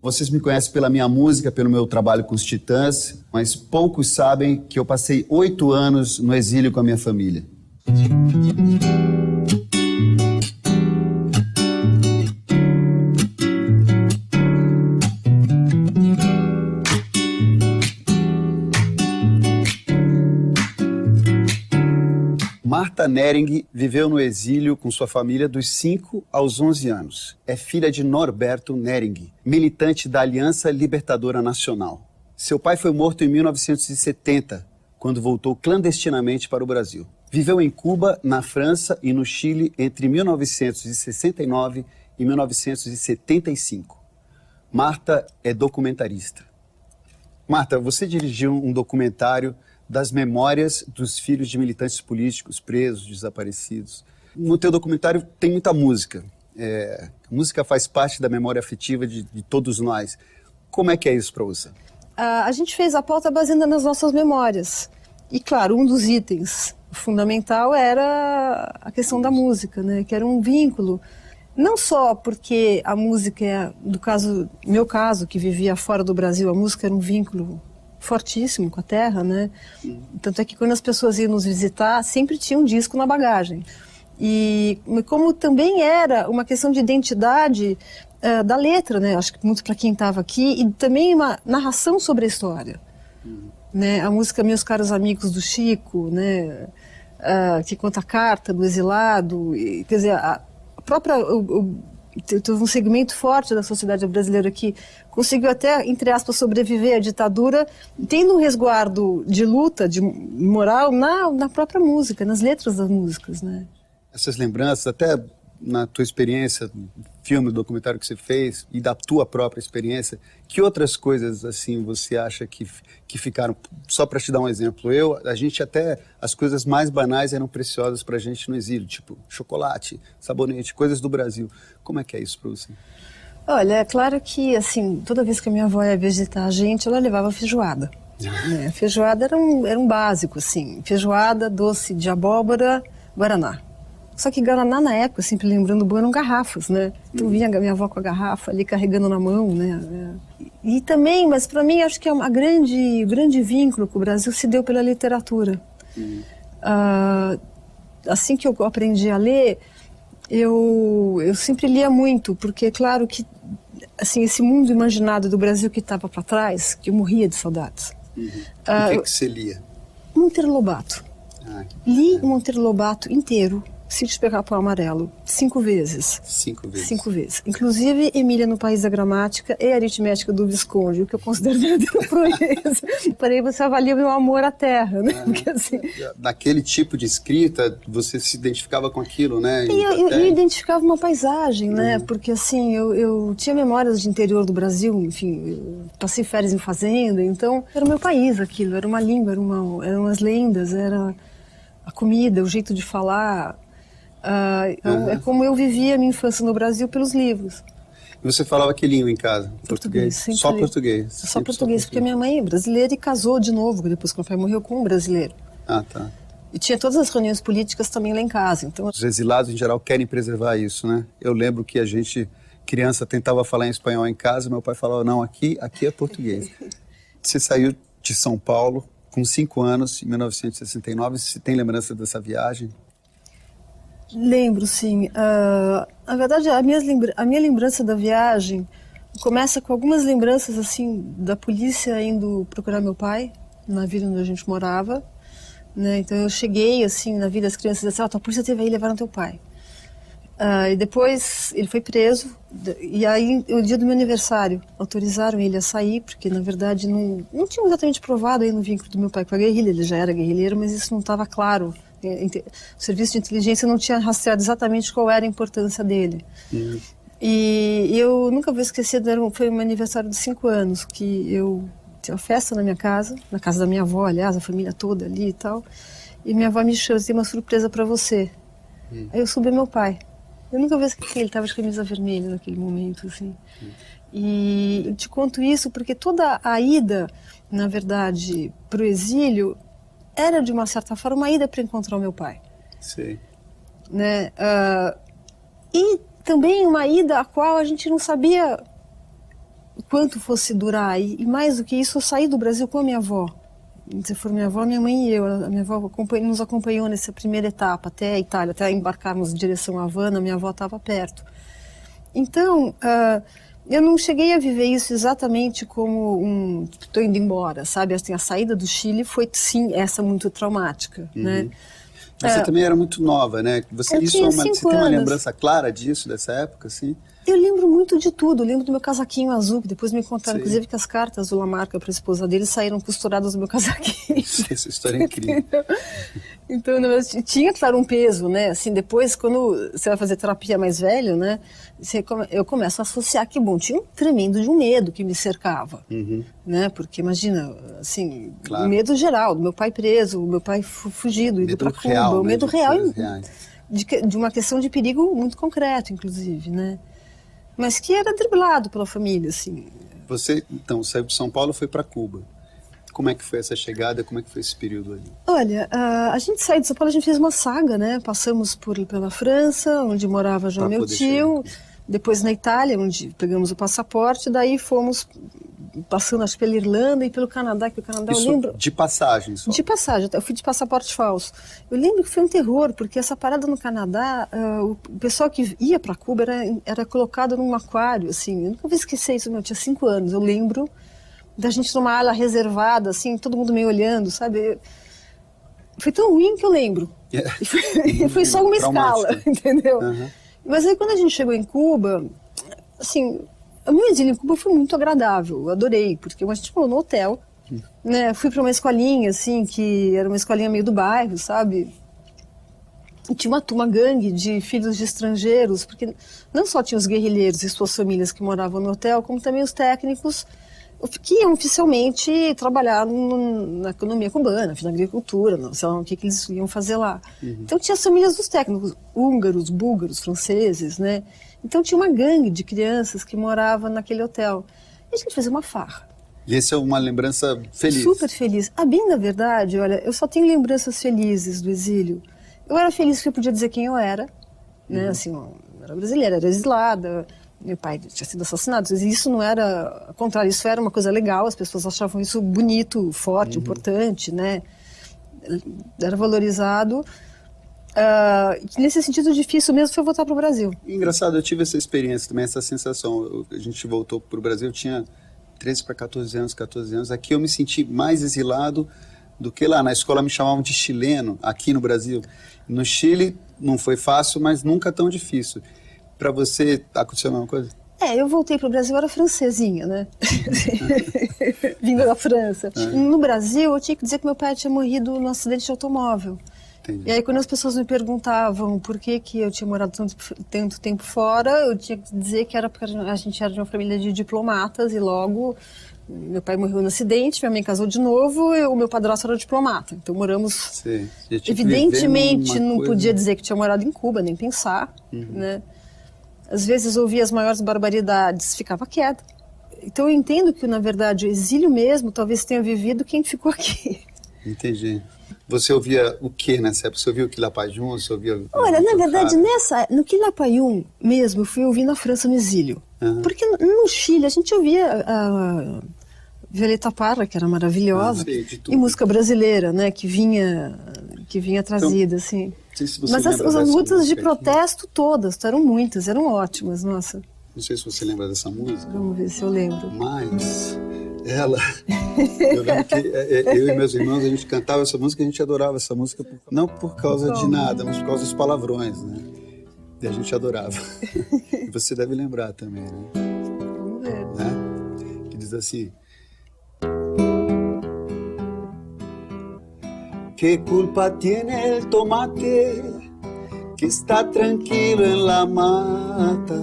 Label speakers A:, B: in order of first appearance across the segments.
A: Vocês me conhecem pela minha música, pelo meu trabalho com os Titãs, mas poucos sabem que eu passei 8 anos no exílio com a minha família. Marta Nering viveu no exílio com sua família dos 5 aos 11 anos. É filha de Norberto Nering, militante da Aliança Libertadora Nacional. Seu pai foi morto em 1970, quando voltou clandestinamente para o Brasil. Viveu em Cuba, na França e no Chile entre 1969 e 1975. Marta é documentarista. Marta, você dirigiu um documentário das memórias dos filhos de militantes políticos presos, desaparecidos. No teu documentário tem muita música. A música faz parte da memória afetiva de todos nós. Como é que é isso para você?
B: A gente fez a pauta baseada nas nossas memórias. E, claro, um dos itens fundamental era a questão da música, né? Que era um vínculo. Não só porque a música, no meu caso, que vivia fora do Brasil, a música era um vínculo fortíssimo com a terra, né? Tanto é que quando as pessoas iam nos visitar, sempre tinha um disco na bagagem. E como também era uma questão de identidade da letra, né? Acho que muito para quem estava aqui, e também uma narração sobre a história. Né? A música Meus Caros Amigos do Chico, né? Que conta a carta do exilado, quer dizer, a própria... Teve um segmento forte da sociedade brasileira que conseguiu até, entre aspas, sobreviver à ditadura, tendo um resguardo de luta, de moral, na própria música, nas letras das músicas, né?
A: Essas lembranças, até na tua experiência, filme, documentário que você fez, e da tua própria experiência, que outras coisas, assim, você acha que ficaram, só para te dar um exemplo, as coisas mais banais eram preciosas pra gente no exílio, tipo chocolate, sabonete, coisas do Brasil. Como é que é isso para você?
B: Olha, é claro que, assim, toda vez que a minha avó ia visitar a gente, ela levava feijoada. Né? Feijoada era um básico, assim, feijoada, doce de abóbora, guaraná. Só que guaraná, na época, sempre lembrando bom, eram garrafas, né? Então vinha a minha avó com a garrafa ali carregando na mão, né? E também, mas para mim, acho que o grande vínculo com o Brasil se deu pela literatura. Assim que eu aprendi a ler, eu sempre lia muito, porque é claro que assim, esse mundo imaginado do Brasil que estava para trás, que eu morria de saudades.
A: O que você lia?
B: Monteiro Lobato. Li Monteiro Lobato inteiro. Sítio Pica-Pau Amarelo, 5 vezes.
A: 5 vezes?
B: 5 vezes. Inclusive, Emília no País da Gramática e Aritmética do Visconde, o que eu considero verdadeira proeza. Porém, você avalia o meu amor à terra, né? Porque, assim...
A: Naquele tipo de escrita, você se identificava com aquilo, né?
B: Eu identificava uma paisagem, né? Porque, assim, eu tinha memórias de interior do Brasil, enfim, eu passei férias em fazenda, então era o meu país aquilo, era uma língua, eram as lendas, era a comida, o jeito de falar... Então, é como eu vivia a minha infância no Brasil pelos livros.
A: E você falava que língua em casa? Português? Só português?
B: Só português, porque minha mãe é brasileira e casou de novo, depois que meu pai morreu, com um brasileiro.
A: Tá.
B: E tinha todas as reuniões políticas também lá em casa. Então...
A: Os exilados, em geral, querem preservar isso, né? Eu lembro que a gente, criança, tentava falar em espanhol em casa, meu pai falava, não, aqui é português. Você saiu de São Paulo com 5 anos, em 1969, você tem lembrança dessa viagem?
B: Lembro, sim. Na verdade, a minha lembrança da viagem começa com algumas lembranças assim da polícia indo procurar meu pai na vila onde a gente morava, né? Então eu cheguei assim na vila das crianças e disse, a polícia teve aí, levaram teu pai. E depois ele foi preso e aí o dia do meu aniversário autorizaram ele a sair porque na verdade não tinha exatamente provado aí no vínculo do meu pai com a guerrilha. Ele já era guerrilheiro, mas isso não estava claro. O serviço de inteligência não tinha rastreado exatamente qual era a importância dele. E eu nunca vou esquecer, foi um aniversário de 5 anos, que eu tinha uma festa na minha casa, na casa da minha avó, aliás, a família toda ali e tal, e minha avó me chamou, tem uma surpresa para você. Aí eu subi meu pai. Eu nunca vou esquecer, ele estava de camisa vermelha naquele momento, assim. E eu te conto isso porque toda a ida, na verdade, para o exílio, era, de uma certa forma, uma ida para encontrar o meu pai.
A: Sim.
B: Né? E também uma ida a qual a gente não sabia quanto fosse durar. E mais do que isso, eu saí do Brasil com a minha avó. Se for minha avó, minha mãe e eu. A minha avó nos acompanhou nessa primeira etapa, até a Itália, até embarcarmos em direção a Havana, minha avó estava perto. Então, eu não cheguei a viver isso exatamente como estou indo embora, sabe? Assim, a saída do Chile foi, sim, essa muito traumática, né?
A: Mas você também era muito nova, né? Você tem uma
B: anos.
A: lembrança clara disso, dessa época, assim?
B: Eu lembro muito de tudo. Eu lembro do meu casaquinho azul, que depois me contaram,
A: Sim.
B: inclusive, que as cartas do Lamarca para a esposa dele saíram costuradas no meu casaquinho.
A: Essa história é incrível.
B: Então, tinha, claro, um peso, né? Assim, depois, quando você vai fazer terapia mais velho, né? Eu começo a associar que, bom, tinha um tremendo de um medo que me cercava, né? Porque, imagina, assim,
A: Claro.
B: o medo geral, do meu pai preso, o meu pai fugido, indo para Cuba,
A: real,
B: o medo
A: né?
B: real
A: De
B: de uma questão de perigo muito concreto, inclusive, né? Mas que era driblado pela família, assim.
A: Você, então, saiu de São Paulo e foi para Cuba. Como é que foi essa chegada? Como é que foi esse período ali?
B: Olha, a gente saiu de São Paulo, a gente fez uma saga, né? Passamos pela França, onde morava já meu tio, depois na Itália, onde pegamos o passaporte, daí fomos passando, acho que pela Irlanda e pelo Canadá, que o Canadá,
A: Isso
B: eu lembro...
A: de passagem só?
B: De passagem, eu fui de passaporte falso. Eu lembro que foi um terror, porque essa parada no Canadá, o pessoal que ia para Cuba era colocado num aquário, assim. Eu nunca vou esquecer isso, eu tinha 5 anos. Eu lembro da gente numa ala reservada, assim, todo mundo meio olhando, sabe? Foi tão ruim que eu lembro. E foi só uma escala, entendeu? Mas aí quando a gente chegou em Cuba, assim, o meu exílio em Cuba foi muito agradável, eu adorei, porque a gente morou no hotel, né? Fui para uma escolinha, assim, que era uma escolinha meio do bairro, sabe? E tinha uma gangue de filhos de estrangeiros, porque não só tinha os guerrilheiros e suas famílias que moravam no hotel, como também os técnicos que iam oficialmente trabalhar na economia cubana, na agricultura, não sei lá o que eles iam fazer lá. Então tinha as famílias dos técnicos, húngaros, búlgaros, franceses, né? Então tinha uma gangue de crianças que morava naquele hotel. E a gente fazia uma farra.
A: E essa é uma lembrança feliz?
B: Super feliz. Bem, na verdade, olha, eu só tenho lembranças felizes do exílio. Eu era feliz porque eu podia dizer quem eu era, né? Assim, eu era brasileira, era exilada, meu pai tinha sido assassinado. Isso não era, ao contrário, isso era uma coisa legal, as pessoas achavam isso bonito, forte, importante, né? Era valorizado. Nesse sentido, difícil mesmo foi voltar para o Brasil.
A: Engraçado, eu tive essa experiência também, essa sensação. A gente voltou para o Brasil, eu tinha 13 para 14 anos. Aqui eu me senti mais exilado do que lá. Na escola me chamavam de chileno, aqui no Brasil. No Chile não foi fácil, mas nunca tão difícil. Para você, aconteceu a mesma coisa?
B: Eu voltei para o Brasil, eu era francesinha, né? Vinda da França. No Brasil, eu tinha que dizer que meu pai tinha morrido num acidente de automóvel.
A: Entendi.
B: E aí, quando as pessoas me perguntavam por que eu tinha morado tanto tempo fora, eu tinha que dizer que era porque a gente era de uma família de diplomatas e logo meu pai morreu no acidente, minha mãe casou de novo e o meu padrasto era diplomata. Então moramos...
A: Sim.
B: Evidentemente não podia dizer que tinha morado em Cuba, nem pensar, né? Às vezes ouvia as maiores barbaridades, ficava quieta. Então eu entendo que, na verdade, o exílio mesmo talvez tenha vivido quem ficou aqui.
A: Entendi. Você ouvia o que nessa época? Você ouvia o Quilapayún? Você ouvia...
B: Olha, na verdade, no Quilapayún mesmo, eu fui ouvir na França no exílio. Porque no Chile a gente ouvia a Violeta Parra, que era maravilhosa, e música brasileira, né, que vinha trazida, então, assim.
A: Se
B: mas as lutas de protesto todas, eram muitas, eram ótimas, nossa.
A: Não sei se você lembra dessa música.
B: Vamos ver se eu lembro.
A: Mas ela... eu lembro que eu e meus irmãos, a gente cantava essa música, a gente adorava essa música, não por causa de nada, mas por causa dos palavrões, né? E a gente adorava. E você deve lembrar também, né?
B: Vamos ver.
A: Né? Que diz assim... ¿Qué culpa tiene el tomate que está tranquilo en la mata?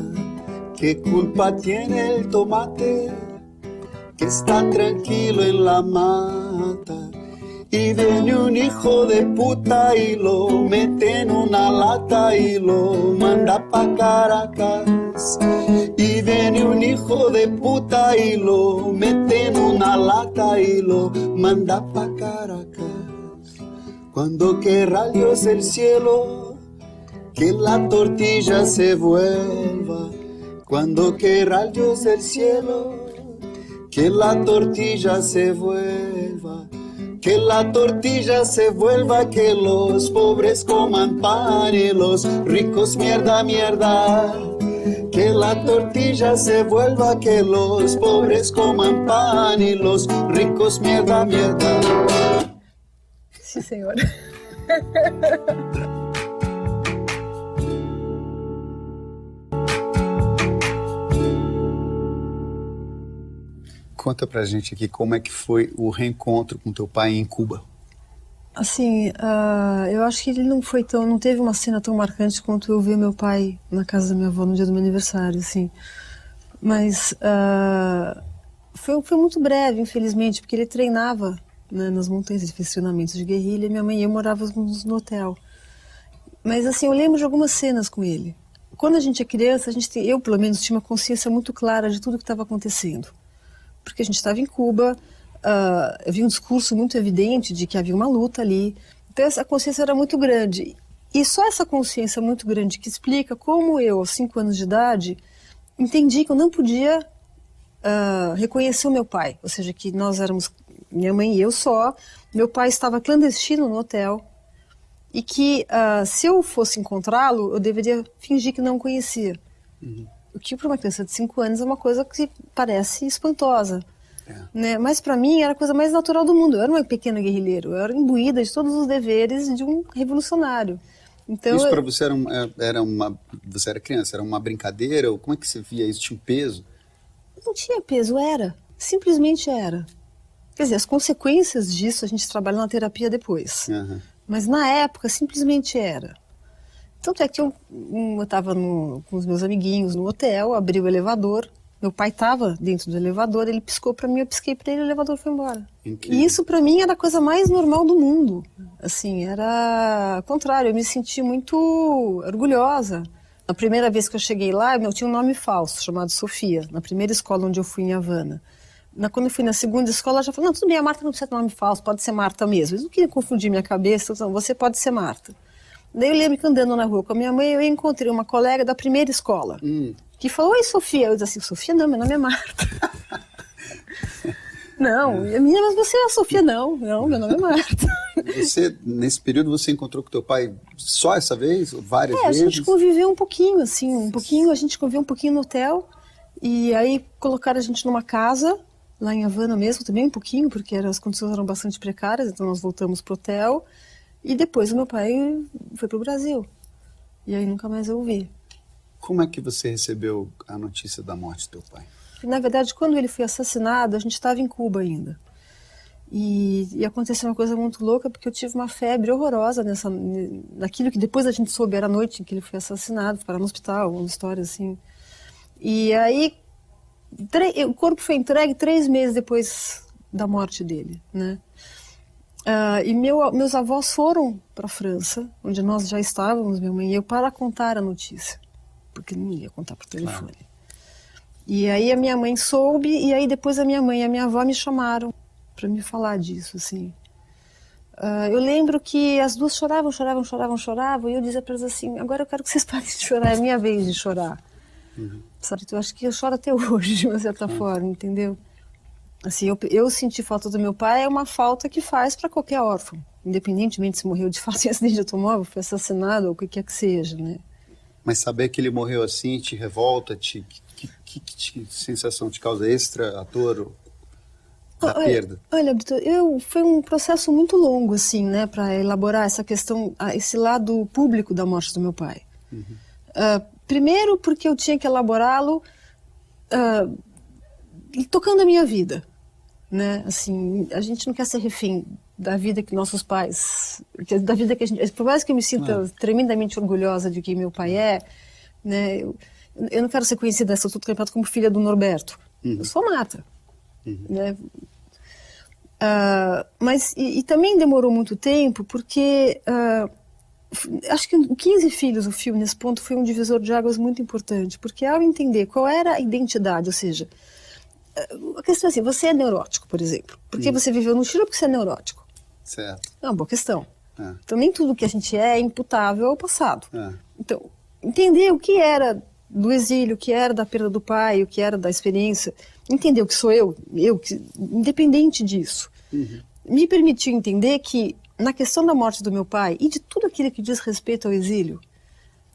A: ¿Qué culpa tiene el tomate que está tranquilo en la mata? Y viene un hijo de puta y lo mete en una lata y lo manda pa' Caracas. Y viene un hijo de puta y lo mete en una lata y lo manda pa' Caracas. Cuando querrá Dios el cielo, que la tortilla se vuelva. Cuando querrá Dios el cielo, que la tortilla se vuelva, que la tortilla se vuelva, que los pobres coman pan y los ricos mierda, mierda. Que la tortilla se vuelva, que los pobres coman pan y los ricos mierda, mierda.
B: Sim, senhor.
A: Conta pra gente aqui como é que foi o reencontro com teu pai em Cuba.
B: Assim, eu acho que ele não teve uma cena tão marcante quanto eu ver meu pai na casa da minha avó no dia do meu aniversário, assim. Mas foi muito breve, infelizmente, porque ele treinava, né, nas montanhas, ele fez treinamentos de guerrilha, e minha mãe e eu morávamos no hotel. Mas assim, eu lembro de algumas cenas com ele. Quando a gente é criança, eu pelo menos tinha uma consciência muito clara de tudo que estava acontecendo. Porque a gente estava em Cuba, havia um discurso muito evidente de que havia uma luta ali. Então essa consciência era muito grande. E só essa consciência muito grande que explica como eu, aos 5 anos de idade, entendi que eu não podia reconhecer o meu pai. Ou seja, que nós éramos, minha mãe e eu só, meu pai estava clandestino no hotel, e que se eu fosse encontrá-lo, eu deveria fingir que não o conhecia. Uhum. O que para uma criança de 5 anos é uma coisa que parece espantosa. Né? Mas para mim era a coisa mais natural do mundo. Eu era uma pequena guerrilheira, eu era imbuída de todos os deveres de um revolucionário. Então,
A: isso para você você era criança, era uma brincadeira? Ou como é que você via isso? Tinha um peso?
B: Não tinha peso, simplesmente era. Quer dizer, as consequências disso a gente trabalha na terapia depois. Uhum. Mas na época simplesmente era. Tanto é que eu estava com os meus amiguinhos no hotel, abri o elevador, meu pai estava dentro do elevador, ele piscou para mim, eu pisquei para ele e o elevador foi embora. Incrível. E isso para mim era a coisa mais normal do mundo. Assim, era ao contrário, eu me senti muito orgulhosa. Na primeira vez que eu cheguei lá, eu tinha um nome falso, chamado Sofia, na primeira escola onde eu fui em Havana. Quando eu fui na segunda escola, eu já falei, não, tudo bem, a Marta não precisa ter nome falso, pode ser Marta mesmo. Eles não queriam confundir minha cabeça, então, você pode ser Marta. Daí eu lembro que andando na rua com a minha mãe, eu encontrei uma colega da primeira escola, que falou, oi, Sofia. Eu disse assim, Sofia não, meu nome é Marta. Não, mas você é a Sofia? Não, meu nome é Marta.
A: Você, nesse período, você encontrou com teu pai só essa vez? Ou várias vezes?
B: A gente conviveu um pouquinho, assim, a gente conviveu um pouquinho no hotel, e aí colocaram a gente numa casa, lá em Havana mesmo, também um pouquinho, porque as condições eram bastante precárias, então nós voltamos pro hotel. E depois o meu pai foi para o Brasil. E aí nunca mais eu o vi.
A: Como é que você recebeu a notícia da morte do teu pai?
B: Na verdade, quando ele foi assassinado, a gente estava em Cuba ainda. E aconteceu uma coisa muito louca, porque eu tive uma febre horrorosa naquilo que depois a gente soube, era a noite em que ele foi assassinado, para no hospital, uma história assim. E aí, o corpo foi entregue 3 meses depois da morte dele, né? E meus avós foram para a França, onde nós já estávamos, minha mãe e eu, para contar a notícia, porque não ia contar por telefone. E aí a minha mãe soube, e aí depois a minha mãe e a minha avó me chamaram para me falar disso, assim. Eu lembro que as duas choravam, e eu dizia para elas assim, agora eu quero que vocês parem de chorar, é minha vez de chorar. Uhum. Sabe, eu acho que eu choro até hoje, de uma certa forma, entendeu? Assim, eu senti falta do meu pai, é uma falta que faz para qualquer órfão, independentemente se morreu de fato em acidente de automóvel, foi assassinado ou o que quer que seja, né? Mas
A: saber que ele morreu assim te revolta, que sensação te causa extra a dor da perda?
B: Olha, foi um processo muito longo, assim, né, para elaborar essa questão, esse lado público da morte do meu pai. Uhum. Primeiro porque eu tinha que elaborá-lo tocando a minha vida. Né? Assim, a gente não quer ser refém da vida que nossos pais, da vida que a gente, por mais que eu me sinta tremendamente orgulhosa de quem meu pai é, né, eu não quero ser conhecida, eu sou tudo campeonato como filha do Norberto. Uhum. Eu sou Marta. Uhum. Né? Mas também demorou muito tempo, porque acho que 15 Filhos, o filme, nesse ponto, foi um divisor de águas muito importante, porque ao entender qual era a identidade, ou seja, a questão é assim, você é neurótico, por exemplo. Porque você viveu no Chile ou porque você é neurótico?
A: Certo.
B: É uma boa questão. Então, nem tudo que a gente é imputável ao passado. Então, entender o que era do exílio, o que era da perda do pai, o que era da experiência, entender o que sou eu independente disso, me permitiu entender que na questão da morte do meu pai e de tudo aquilo que diz respeito ao exílio,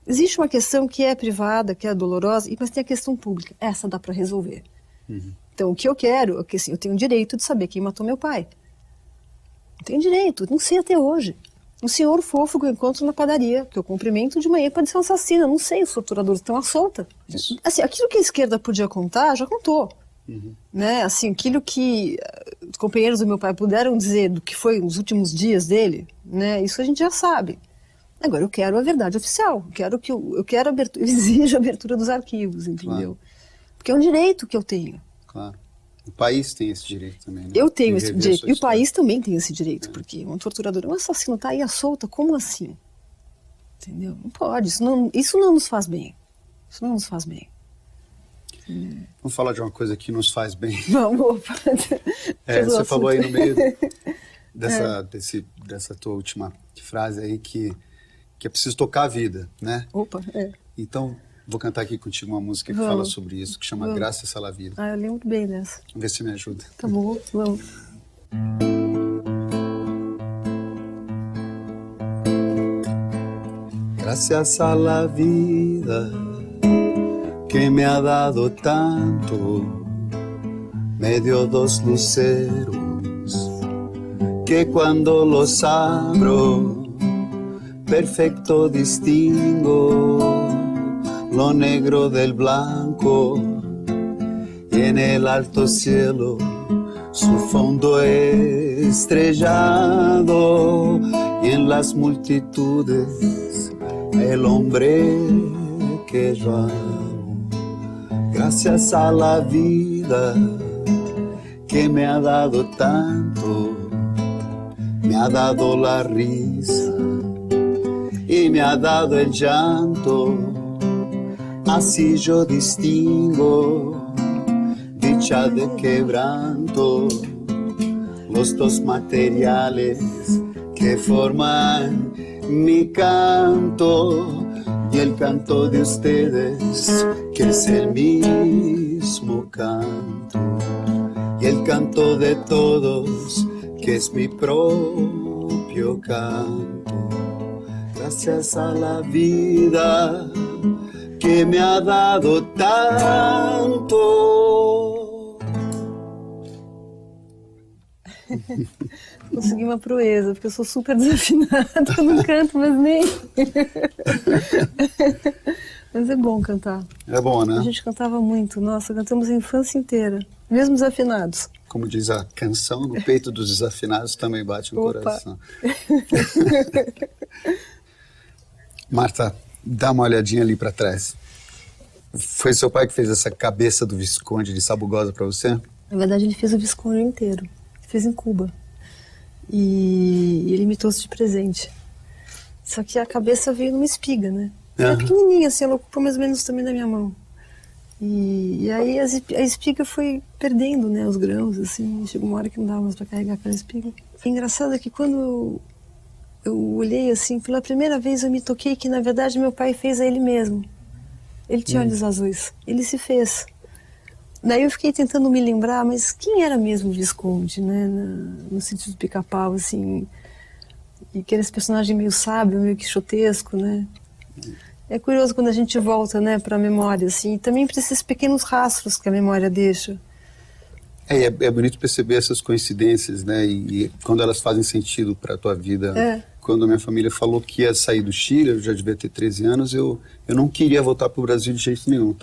B: existe uma questão que é privada, que é dolorosa, mas tem a questão pública. Essa dá para resolver. Então, o que eu quero é que assim, eu tenho o direito de saber quem matou meu pai. Eu tenho direito, não sei até hoje. Um senhor fofo que eu encontro na padaria, que eu cumprimento de manhã, pode ser um assassino, não sei, os torturadores estão à solta. Assim, aquilo que a esquerda podia contar, já contou. Né? Assim, aquilo que os companheiros do meu pai puderam dizer do que foi os últimos dias dele, né? Isso a gente já sabe. Agora, eu quero a verdade oficial, eu exijo a abertura dos arquivos, entendeu?
A: Claro.
B: Porque é um direito que eu tenho.
A: Claro. O país tem esse direito também, né?
B: Eu tenho
A: De
B: esse
A: rever a
B: direito.
A: sua
B: E o
A: história.
B: país também tem esse direito, porque um torturador, um assassino está aí à solta, como assim? Entendeu? Não pode, isso não nos faz bem. Isso não nos faz bem.
A: Vamos falar de uma coisa que nos faz bem.
B: Vamos, opa.
A: Você falou aí no meio dessa tua última frase aí que é preciso tocar a vida, né?
B: Opa,
A: Então, vou cantar aqui contigo uma música que
B: Vamos.
A: fala sobre isso, que chama
B: Vamos.
A: Graças a la Vida.
B: Ah, eu lembro bem dessa.
A: Vamos ver se me ajuda.
B: Tá bom, vamos.
A: Gracias a la vida que me ha dado tanto, me dio dos luceros que cuando los abro perfecto distingo lo negro del blanco y en el alto cielo su fondo estrellado y en las multitudes el hombre que yo amo. Gracias a la vida que me ha dado tanto, me ha dado la risa y me ha dado el llanto, así yo distingo dicha de quebranto, los dos materiales que forman mi canto y el canto de ustedes, que es el mismo canto, y el canto de todos, que es mi propio canto. Gracias a la vida que me ha dado tanto.
B: Consegui uma proeza, porque eu sou super desafinada, eu não canto, mas nem. Mas é bom cantar.
A: É bom, né?
B: A gente cantava muito, nossa, cantamos a infância inteira, mesmo desafinados.
A: Como diz a canção, no peito dos desafinados também bate no
B: Opa.
A: coração. Marta, dá uma olhadinha ali para trás. Foi seu pai que fez essa cabeça do Visconde de Sabugosa para você?
B: Na verdade, ele fez o Visconde inteiro. Ele fez em Cuba. E ele me trouxe de presente. Só que a cabeça veio numa espiga, né? Era pequenininha, assim, ela ocupou mais ou menos também da minha mão. E aí a espiga foi perdendo, né, os grãos, assim. Chegou uma hora que não dava mais para carregar aquela espiga. O engraçado é que quando eu olhei assim, pela primeira vez eu me toquei que, na verdade, meu pai fez a ele mesmo. Ele tinha olhos azuis. Ele se fez. Daí eu fiquei tentando me lembrar, mas quem era mesmo o Visconde, né? No sentido do Pica-Pau, assim. E aqueles personagens meio sábio, meio quixotesco, né? É curioso quando a gente volta, né, para a memória, assim. E também para esses pequenos rastros que a memória deixa.
A: É bonito perceber essas coincidências, né? E quando elas fazem sentido para a tua vida. Quando a minha família falou que ia sair do Chile, eu já devia ter 13 anos, eu não queria voltar para o Brasil de jeito nenhum.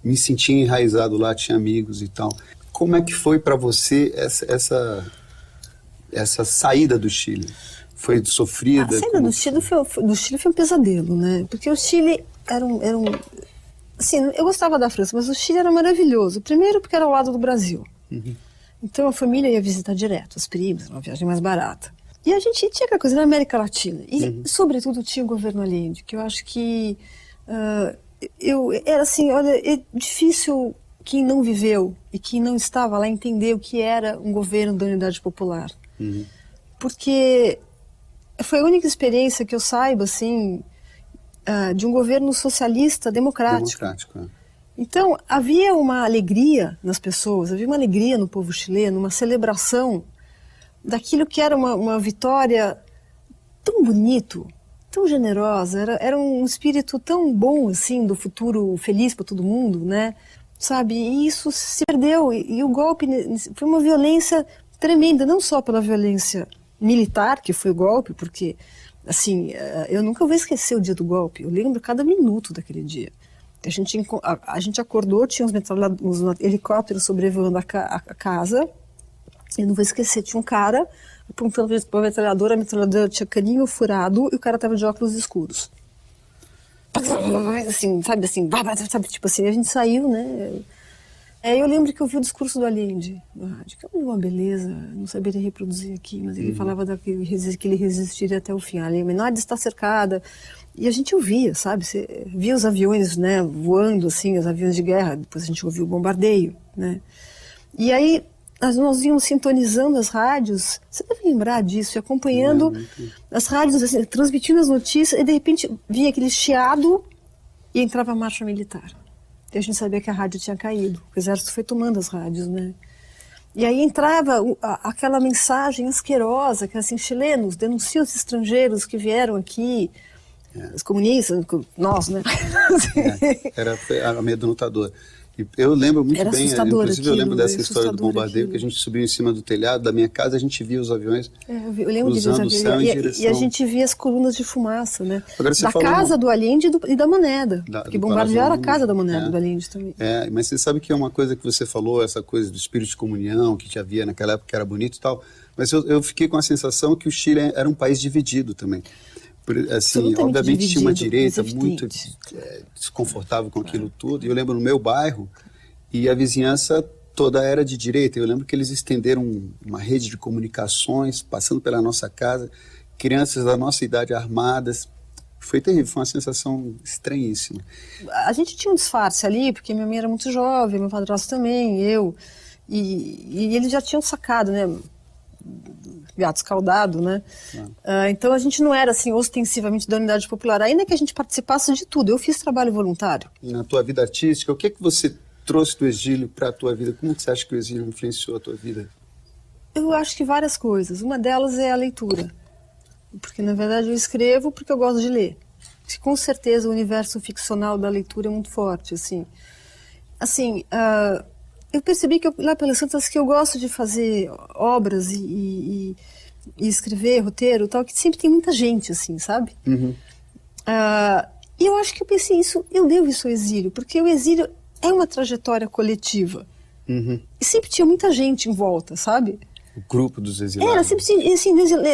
A: Me sentia enraizado lá, tinha amigos e tal. Como é que foi para você essa saída do Chile? Foi sofrida?
B: A saída do Chile foi um pesadelo, né? Porque o Chile era um... Assim, eu gostava da França, mas o Chile era maravilhoso. Primeiro porque era ao lado do Brasil. Então a família ia visitar direto, os primos, uma viagem mais barata. E a gente tinha aquela coisa na América Latina. E, sobretudo, tinha o governo Allende, que eu acho que... era assim, olha, é difícil quem não viveu e quem não estava lá entender o que era um governo da unidade popular. Porque foi a única experiência que eu saiba, assim, de um governo socialista democrático.
A: Democrático, é.
B: Então, havia uma alegria nas pessoas, havia uma alegria no povo chileno, uma celebração daquilo que era uma vitória tão bonito, tão generosa, era um espírito tão bom, assim, do futuro feliz para todo mundo, né? Sabe? E isso se perdeu, e o golpe foi uma violência tremenda, não só pela violência militar, que foi o golpe, porque, assim, eu nunca vou esquecer o dia do golpe, eu lembro cada minuto daquele dia. A gente acordou, tinha uns helicópteros sobrevoando a casa. Eu não vou esquecer, tinha um cara apontando para a metralhadora tinha caninho furado e o cara estava de óculos escuros. Assim, sabe, tipo assim, a gente saiu, né? Eu lembro que eu vi o discurso do Allende, que é uma beleza, não saberia reproduzir aqui, mas ele falava que ele resistiria até o fim. A Alemanha está cercada. E a gente ouvia, sabe? Você via os aviões, né, voando, assim, os aviões de guerra, depois a gente ouvia o bombardeio, né? E aí nós íamos sintonizando as rádios, você deve lembrar disso, e acompanhando as rádios, assim, transmitindo as notícias, e de repente vinha aquele chiado e entrava a marcha militar. E a gente sabia que a rádio tinha caído, o exército foi tomando as rádios, né? E aí entrava aquela mensagem asquerosa, que assim, chilenos denunciam os estrangeiros que vieram aqui, os comunistas, nós, né?
A: Era amedrontador. E eu lembro muito
B: era
A: bem, inclusive eu lembro dessa história do bombardeio, que a gente subiu em cima do telhado da minha casa, a gente via os aviões
B: eu lembro
A: cruzando o céu em direção...
B: E a gente via as colunas de fumaça, né?
A: Agora,
B: da casa do Allende e da Moneda, que bombardearam a casa da Moneda, do Allende também.
A: Mas você sabe que é uma coisa que você falou, essa coisa do espírito de comunhão, que havia naquela época, que era bonito e tal, mas eu fiquei com a sensação que o Chile era um país dividido também. Assim, obviamente tinha uma direita muito desconfortável com aquilo tudo, e eu lembro no meu bairro, e a vizinhança toda era de direita. Eu lembro que eles estenderam uma rede de comunicações, passando pela nossa casa, crianças da nossa idade armadas. Foi terrível, foi uma sensação estranhíssima.
B: A gente tinha um disfarce ali, porque minha mãe era muito jovem, meu padrasto também, eu, e eles já tinham sacado, né? Gato escaldado, né? Então a gente não era assim ostensivamente da Unidade Popular, ainda que a gente participasse de tudo. Eu fiz trabalho voluntário.
A: Na tua vida artística, o que você trouxe do exílio para a tua vida? Como você acha que o exílio influenciou a tua vida?
B: Eu acho que várias coisas. Uma delas é a leitura, porque na verdade eu escrevo porque eu gosto de ler. Com certeza o universo ficcional da leitura é muito forte, assim. Eu percebi que lá pelas tantas que eu gosto de fazer obras e escrever roteiro, tal, que sempre tem muita gente, assim, sabe? E eu acho que eu pensei isso, eu devo isso ao exílio, porque o exílio é uma trajetória coletiva. E sempre tinha muita gente em volta, sabe?
A: O grupo dos exilados.
B: Era sempre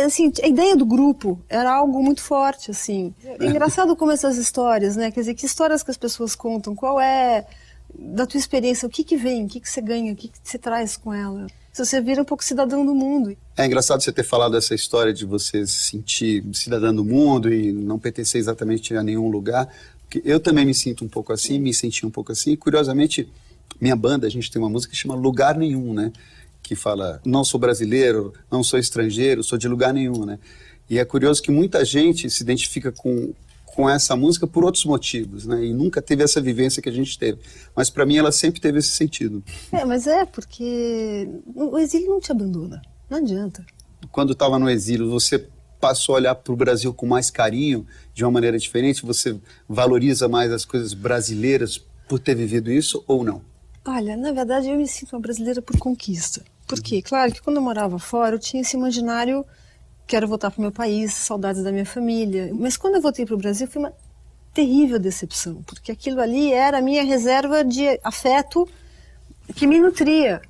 B: assim, a ideia do grupo era algo muito forte, assim. É engraçado como essas histórias, né? Quer dizer, que histórias que as pessoas contam, qual é da tua experiência, o que vem, o que você ganha, o que você traz com ela. Se você vira um pouco cidadão do mundo.
A: É engraçado você ter falado essa história de você se sentir cidadão do mundo e não pertencer exatamente a nenhum lugar, porque eu também me sinto um pouco assim, me senti um pouco assim, e curiosamente, minha banda, a gente tem uma música que chama Lugar Nenhum, né? Que fala, não sou brasileiro, não sou estrangeiro, sou de lugar nenhum, né? E é curioso que muita gente se identifica com essa música por outros motivos, né? E nunca teve essa vivência que a gente teve. Mas para mim ela sempre teve esse sentido.
B: Mas porque o exílio não te abandona, não adianta.
A: Quando estava no exílio, você passou a olhar para o Brasil com mais carinho, de uma maneira diferente? Você valoriza mais as coisas brasileiras por ter vivido isso ou não?
B: Olha, na verdade eu me sinto uma brasileira por conquista. Por quê? Claro que quando eu morava fora eu tinha esse imaginário, quero voltar para o meu país, saudades da minha família. Mas quando eu voltei para o Brasil foi uma terrível decepção, porque aquilo ali era a minha reserva de afeto que me nutria.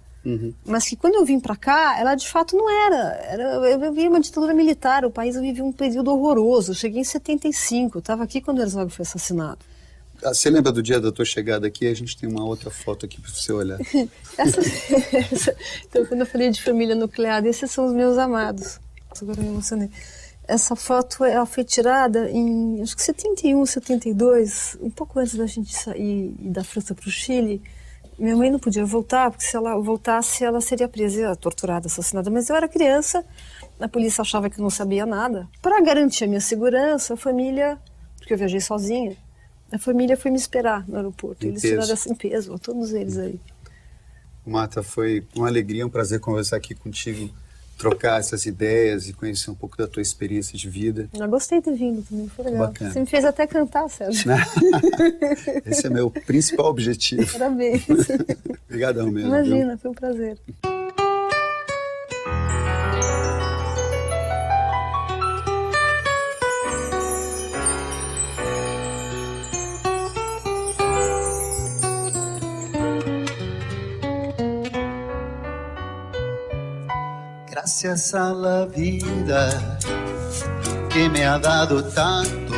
B: Mas que quando eu vim para cá, ela de fato não era. Eu vi uma ditadura militar, o país vivia um período horroroso. Eu cheguei em 75, eu estava aqui quando o Herzog foi assassinado.
A: Você lembra do dia da tua chegada aqui? A gente tem uma outra foto aqui para você olhar.
B: Então, quando eu falei de família nuclear, esses são os meus amados. Agora eu me emocionei. Essa foto ela foi tirada em, acho que 71, 72, um pouco antes da gente sair da França para o Chile. Minha mãe não podia voltar, porque se ela voltasse, ela seria presa, torturada, assassinada. Mas eu era criança, a polícia achava que eu não sabia nada. Para garantir a minha segurança, a família porque eu viajei sozinha, a família foi me esperar no aeroporto. Eles
A: peso.
B: tiraram assim, peso, todos eles aí.
A: Marta, foi uma alegria, um prazer conversar aqui contigo, trocar essas ideias e conhecer um pouco da tua experiência de vida.
B: Eu gostei de ter vindo também, foi legal.
A: Bacana.
B: Você me fez até cantar, Sérgio.
A: Esse é meu principal objetivo.
B: Parabéns.
A: Obrigadão mesmo.
B: Imagina, foi um prazer.
A: Gracias a la vida que me ha dado tanto,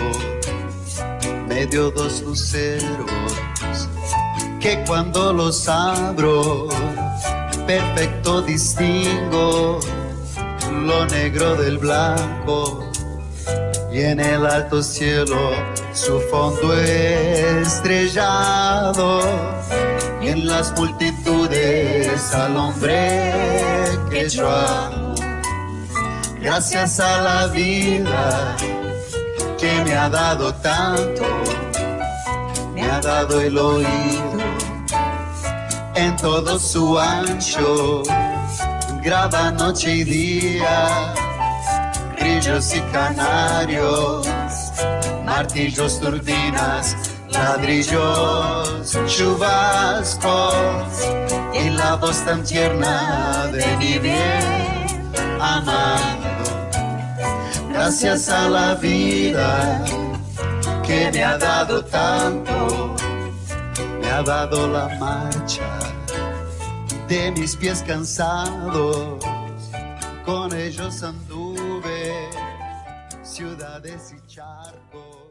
A: me dio dos luceros que cuando los abro, perfecto distingo lo negro del blanco y en el alto cielo su fondo estrellado y en las multitudes al hombre que yo amo. Gracias a la vida que me ha dado tanto, me ha dado el oído en todo su ancho, graba noche y día, grillos y canarios, martillos, turbinas, ladrillos, chubascos y la voz tan tierna de mi bien amado. Gracias a la vida que me ha dado tanto, me ha dado la marcha de mis pies cansados, con ellos anduve ciudades y charcos.